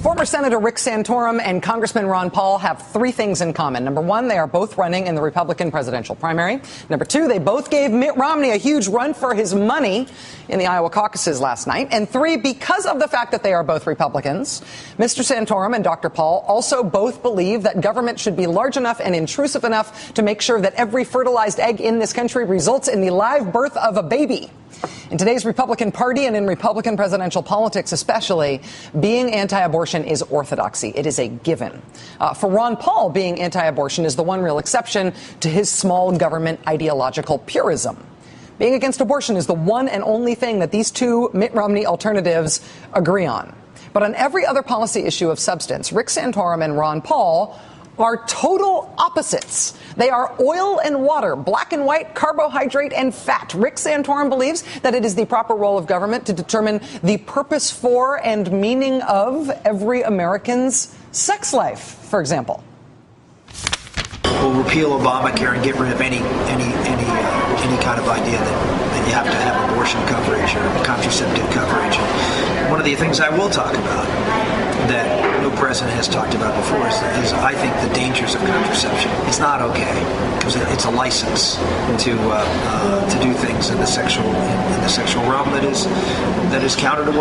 Former Senator Rick Santorum and Congressman Ron Paul have three things in common. Number one, they are both running in the Republican presidential primary. Number two, they both gave Mitt Romney a huge run for his money in the Iowa caucuses last night. And three, because of the fact that they are both Republicans, Mr. Santorum and Dr. Paul also both believe that government should be large enough and intrusive enough to make sure that every fertilized egg in this country results in the live birth of a baby. In today's Republican Party and in Republican presidential politics especially, being anti-abortion is orthodoxy. It is a given. For Ron Paul, being anti-abortion is the one real exception to his small government ideological purism. Being against abortion is the one and only thing that these two Mitt Romney alternatives agree on. But on every other policy issue of substance, Rick Santorum and Ron Paul are total opposites. They are oil and water, black and white, carbohydrate and fat. Rick Santorum believes that it is the proper role of government to determine the purpose for and meaning of every American's sex life, for example. We'll repeal Obamacare and get rid of any kind of idea that you have to have abortion coverage or contraceptive coverage. And one of the things I will talk about that no president has talked about before is I think the dangers of contraception. It's not okay because it's a license to do things in the sexual realm that is counter to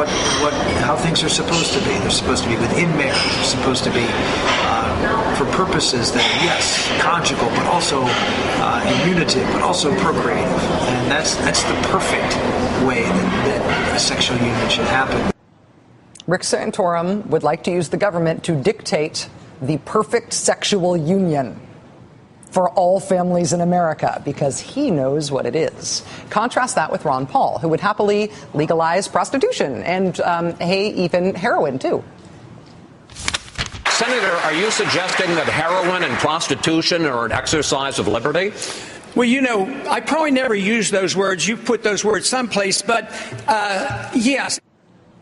how things are supposed to be. They're supposed to be within marriage. They're supposed to be for purposes that yes, conjugal, but also immunitive, but also procreative, and that's the perfect way that a sexual union should happen. Rick Santorum would like to use the government to dictate the perfect sexual union for all families in America because he knows what it is. Contrast that with Ron Paul, who would happily legalize prostitution and, even heroin, too. Senator, are you suggesting that heroin and prostitution are an exercise of liberty? Well, you know, I probably never used those words. You put those words someplace, but yes.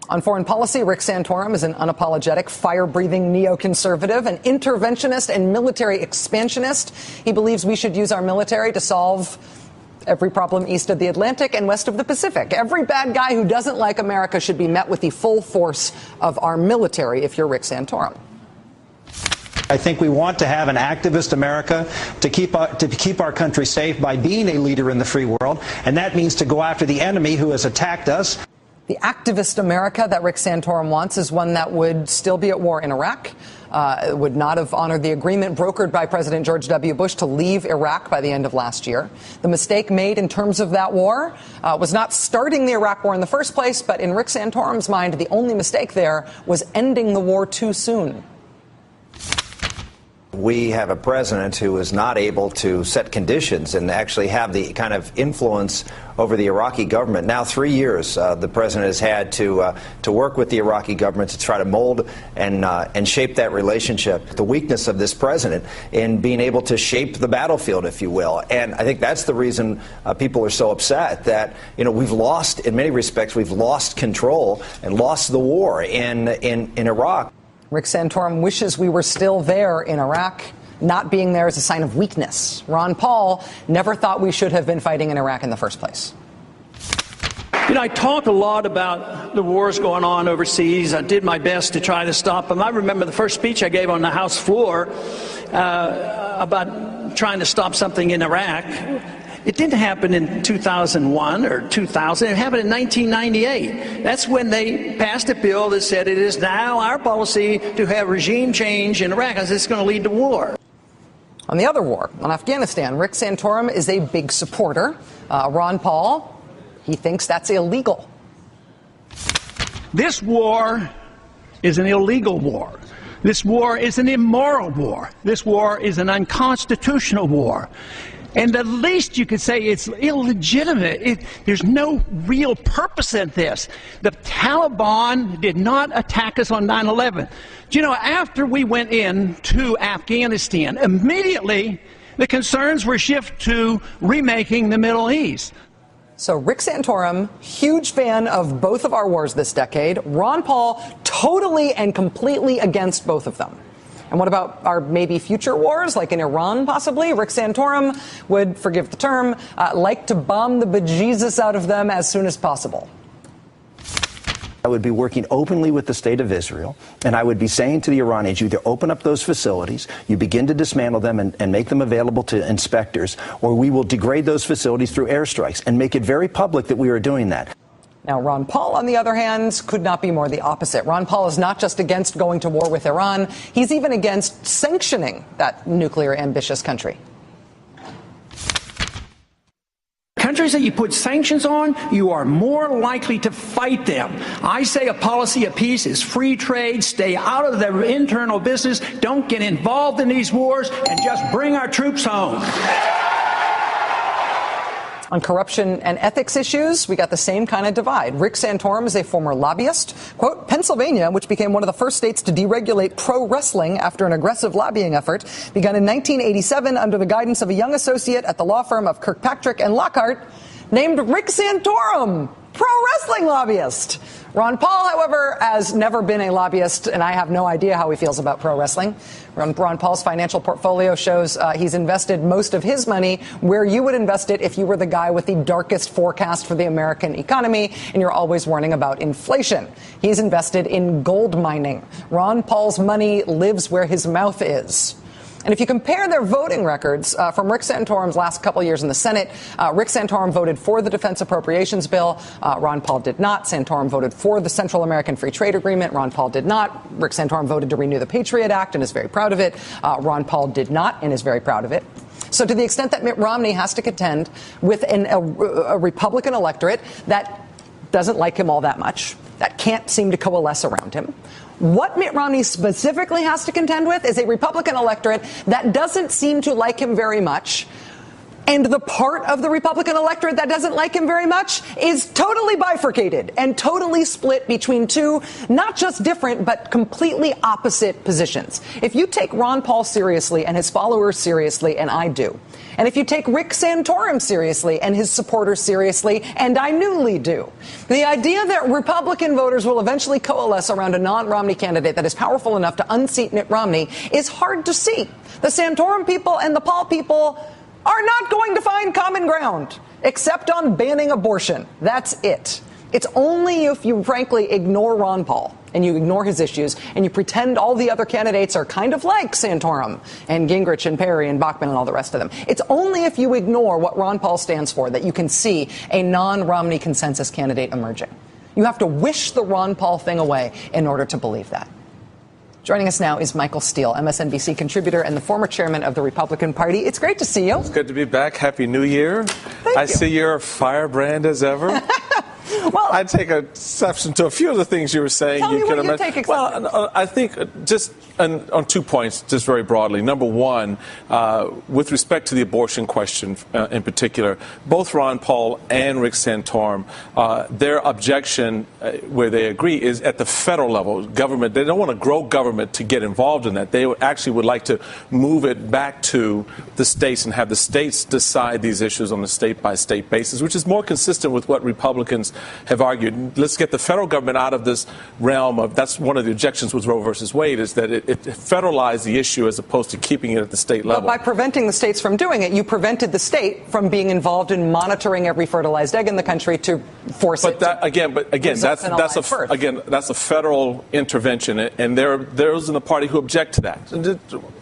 On foreign policy, Rick Santorum is an unapologetic, fire-breathing neoconservative, an interventionist and military expansionist. He believes we should use our military to solve every problem east of the Atlantic and west of the Pacific. Every bad guy who doesn't like America should be met with the full force of our military if you're Rick Santorum. I think we want to have an activist America to keep our country safe by being a leader in the free world, and that means to go after the enemy who has attacked us. The activist America that Rick Santorum wants is one that would still be at war in Iraq, would not have honored the agreement brokered by President George W. Bush to leave Iraq by the end of last year. The mistake made in terms of that war was not starting the Iraq war in the first place, but in Rick Santorum's mind, the only mistake there was ending the war too soon. We have a president who is not able to set conditions and actually have the kind of influence over the Iraqi government. Now 3 years the president has had to work with the Iraqi government to try to mold and shape that relationship. The weakness of this president in being able to shape the battlefield, if you will. And I think that's the reason people are so upset that, you know, we've lost, in many respects, we've lost control and lost the war in Iraq. Rick Santorum wishes we were still there in Iraq. Not being there is a sign of weakness. Ron Paul never thought we should have been fighting in Iraq in the first place. You know, I talk a lot about the wars going on overseas. I did my best to try to stop them. I remember the first speech I gave on the House floor about trying to stop something in Iraq. It didn't happen in 2001 or 2000. It happened in 1998. That's when they passed a bill that said it is now our policy to have regime change in Iraq, as it's going to lead to war. On the other war, on Afghanistan, Rick Santorum is a big supporter. Ron Paul, he thinks that's illegal. This war is an illegal war. This war is an immoral war. This war is an unconstitutional war. And the least you could say, it's illegitimate. There's no real purpose in this. The Taliban did not attack us on 9/11. Do you know, after we went into Afghanistan, immediately the concerns were shifted to remaking the Middle East. So Rick Santorum, huge fan of both of our wars this decade. Ron Paul, totally and completely against both of them. And what about our maybe future wars, like in Iran, possibly? Rick Santorum would, forgive the term, like to bomb the bejesus out of them as soon as possible. I would be working openly with the state of Israel, and I would be saying to the Iranians, you either open up those facilities, you begin to dismantle them and make them available to inspectors, or we will degrade those facilities through airstrikes and make it very public that we are doing that. Now, Ron Paul, on the other hand, could not be more the opposite. Ron Paul is not just against going to war with Iran, he's even against sanctioning that nuclear ambitious country. Countries that you put sanctions on, you are more likely to fight them. I say a policy of peace is free trade, stay out of their internal business, don't get involved in these wars, and just bring our troops home. On corruption and ethics issues, we got the same kind of divide. Rick Santorum is a former lobbyist. Quote, Pennsylvania, which became one of the first states to deregulate pro wrestling after an aggressive lobbying effort, begun in 1987 under the guidance of a young associate at the law firm of Kirkpatrick and Lockhart named Rick Santorum, pro wrestling lobbyist. Ron Paul, however, has never been a lobbyist, and I have no idea how he feels about pro wrestling. Ron Paul's financial portfolio shows he's invested most of his money where you would invest it if you were the guy with the darkest forecast for the American economy and you're always warning about inflation. He's invested in gold mining. Ron Paul's money lives where his mouth is. And if you compare their voting records from Rick Santorum's last couple years in the Senate, Rick Santorum voted for the defense appropriations bill. Ron Paul did not. Santorum voted for the Central American Free Trade Agreement. Ron Paul did not. Rick Santorum voted to renew the Patriot Act and is very proud of it. Ron Paul did not and is very proud of it. So to the extent that Mitt Romney has to contend with a Republican electorate that doesn't like him all that much, that can't seem to coalesce around him, what Mitt Romney specifically has to contend with is a Republican electorate that doesn't seem to like him very much. And the part of the Republican electorate that doesn't like him very much is totally bifurcated and totally split between two, not just different, but completely opposite positions. If you take Ron Paul seriously and his followers seriously, and I do, and if you take Rick Santorum seriously and his supporters seriously, and I newly do, the idea that Republican voters will eventually coalesce around a non-Romney candidate that is powerful enough to unseat Mitt Romney is hard to see. The Santorum people and the Paul people are not going to find common ground, except on banning abortion. That's it. It's only if you, frankly, ignore Ron Paul and you ignore his issues and you pretend all the other candidates are kind of like Santorum and Gingrich and Perry and Bachmann and all the rest of them. It's only if you ignore what Ron Paul stands for that you can see a non-Romney consensus candidate emerging. You have to wish the Ron Paul thing away in order to believe that. Joining us now is Michael Steele, MSNBC contributor and the former chairman of the Republican Party. It's great to see you. It's good to be back. Happy New Year. Thank you. I see you're a firebrand as ever. Well, I take exception to a few of the things you were saying. Tell me what you take exception. Well, I think just on 2 points, just very broadly. Number one, with respect to the abortion question in particular, both Ron Paul and Rick Santorum, their objection, where they agree, is at the federal level. Government, they don't want to grow government to get involved in that. They actually would like to move it back to the states and have the states decide these issues on a state-by-state basis, which is more consistent with what Republicans have argued. Let's get the federal government out of this realm of, that's one of the objections with Roe versus Wade, is that it federalized the issue as opposed to keeping it at the state level. But by preventing the states from doing it, you prevented the state from being involved in monitoring every fertilized egg in the country to force it. That's a federal intervention, and there are those in the party who object to that.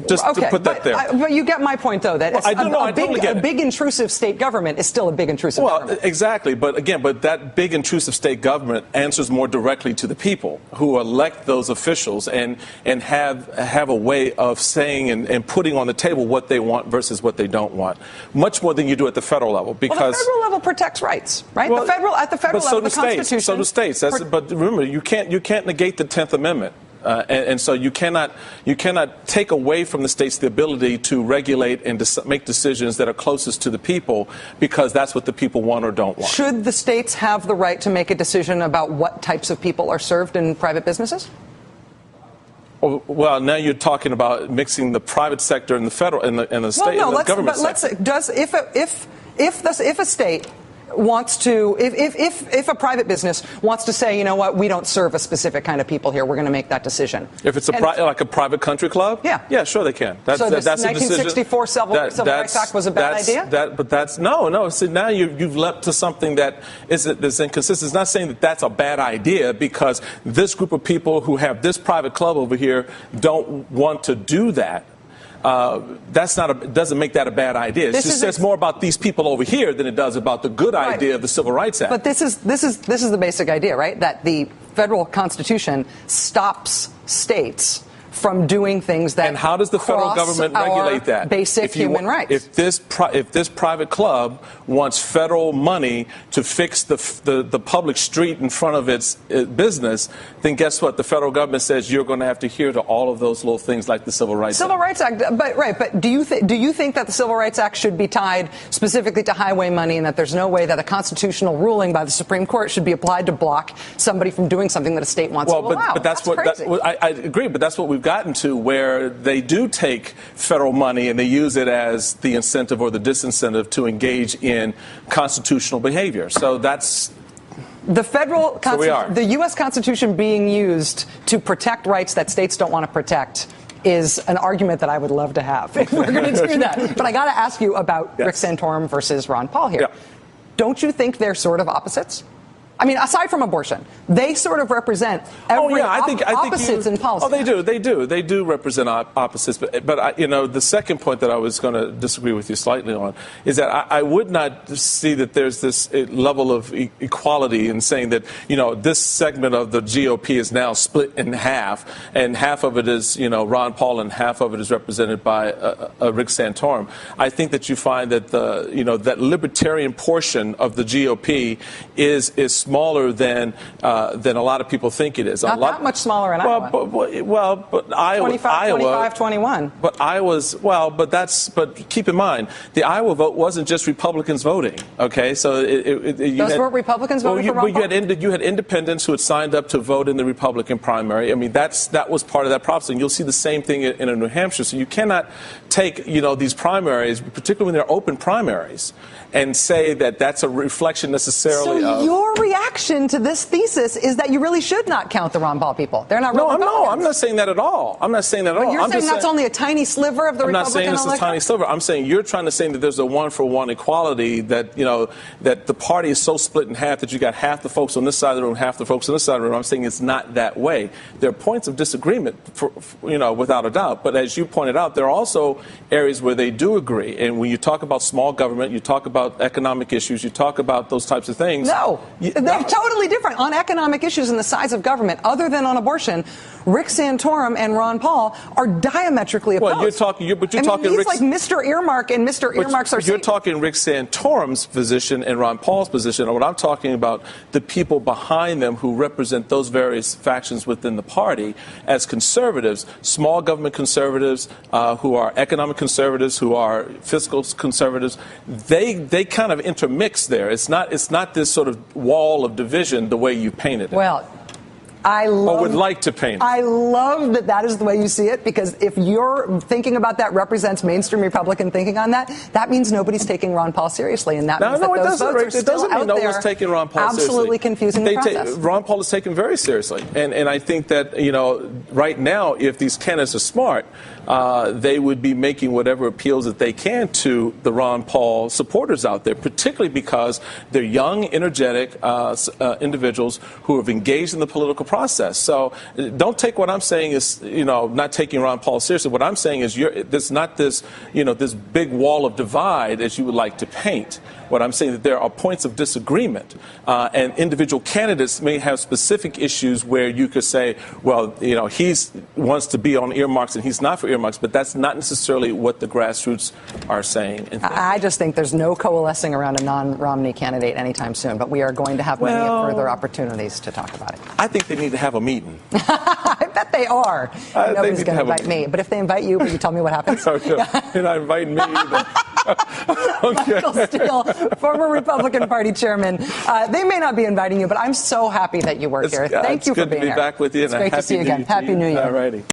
Just to put that there. But you get my point, though, that a big intrusive state government is still a big intrusive government. Well, exactly. But that big intrusive state government answers more directly to the people who elect those officials and have a way of saying and putting on the table what they want versus what they don't want, much more than you do at the federal level. Because the federal level protects rights, right? Well, at the federal level, the Constitution. So do states. But remember, you can't negate the 10th Amendment. And so you cannot take away from the states the ability to regulate and make decisions that are closest to the people, because that's what the people want or don't want. Should the states have the right to make a decision about what types of people are served in private businesses? Well, now you're talking about mixing the private sector and the federal and the state and the government sector. But if a state wants to, if a private business wants to say, you know what, we don't serve a specific kind of people here, we're going to make that decision. If it's like a private country club? Yeah, sure they can. That's 1964 Civil Rights Act was a bad idea? No. See, now you've leapt to something that is inconsistent. It's not saying that that's a bad idea because this group of people who have this private club over here don't want to do that. Doesn't make that a bad idea. It just says more about these people over here than it does about the good idea of the Civil Rights Act. But this is the basic idea, right? That the federal Constitution stops states from doing things that and how does the federal government regulate that? Basic human rights. If this private club wants federal money to fix the public street in front of its business, then guess what? The federal government says you're going to have to adhere to all of those little things like the Civil Rights Act. But do you think that the Civil Rights Act should be tied specifically to highway money, and that there's no way that a constitutional ruling by the Supreme Court should be applied to block somebody from doing something that a state wants to allow? But that's crazy. I agree, but that's what we've gotten to, where they do take federal money and they use it as the incentive or the disincentive to engage in constitutional behavior. So that's the U.S. Constitution being used to protect rights that states don't want to protect is an argument that I would love to have if we're going to do that. But I got to ask you about Rick Santorum versus Ron Paul here. Yeah. Don't you think they're sort of opposites? I mean, aside from abortion, they sort of represent opposites in policy. Oh, they do represent opposites. But the second point that I was going to disagree with you slightly on is that I would not see that there's this level of equality in saying that, this segment of the GOP is now split in half, and half of it is, Ron Paul and half of it is represented by Rick Santorum. I think that you find that that libertarian portion of the GOP is smaller than a lot of people think it is. Not that much smaller in Iowa. But Iowa, 25-21. But Iowa's but keep in mind the Iowa vote wasn't just Republicans voting. Okay, so those weren't Republicans voting for Ron Paul? You had independents who had signed up to vote in the Republican primary. I mean, that was part of that process. And you'll see the same thing in New Hampshire. So you cannot take these primaries, particularly when they're open primaries, and say that that's a reflection necessarily of... Your reaction to this thesis is that you really should not count the Ron Paul people. They're not real Republicans. No, I'm not saying that at all. I'm not saying that at all. You're saying that's only a tiny sliver of the Republican election? I'm not saying it's a tiny sliver. I'm saying you're trying to say that there's a one-for-one equality, that, that the party is so split in half that you got half the folks on this side of the room, half the folks on this side of the room. I'm saying it's not that way. There are points of disagreement, without a doubt. But as you pointed out, there are also areas where they do agree. And when you talk about small government, you talk about economic issues, you talk about those types of things. No, they're totally different. On economic issues and the size of government, other than on abortion, Rick Santorum and Ron Paul are diametrically opposed. Well, you're talking he's like Mr. Earmark, and Mr. Earmarks are... You're talking Rick Santorum's position and Ron Paul's position. And what I'm talking about, the people behind them who represent those various factions within the party as conservatives, small government conservatives, who are economic conservatives, who are fiscal conservatives. They kind of intermix there. It's not this sort of wall of division the way you painted it. Well, would like to paint it. I love that is the way you see it, because if you're thinking about that represents mainstream Republican thinking on that, that means nobody's taking Ron Paul seriously, and that means that those votes are still out there. It doesn't mean no one's taking Ron Paul seriously. Absolutely confusing the process. Ron Paul is taken very seriously, and I think that right now, if these candidates are smart, they would be making whatever appeals that they can to the Ron Paul supporters out there, particularly because they're young, energetic individuals who have engaged in the political process. So don't take what I'm saying as not taking Ron Paul seriously. What I'm saying is there's not this this big wall of divide as you would like to paint. What I'm saying is that there are points of disagreement, and individual candidates may have specific issues where you could say, well, he wants to be on earmarks and he's not for earmarks, but that's not necessarily what the grassroots are saying. I just think there's no coalescing around a non-Romney candidate anytime soon, but we are going to have many further opportunities to talk about it. I think they need to have a meeting. I bet they are. Nobody's going to invite me, but if they invite you, will you tell me what happens? You're not inviting me either. Okay. Michael Steele, former Republican Party chairman. They may not be inviting you, but I'm so happy that you work here. Thank you for being here. It's good to be back with you. It's great to see you again. Happy New Year. All righty.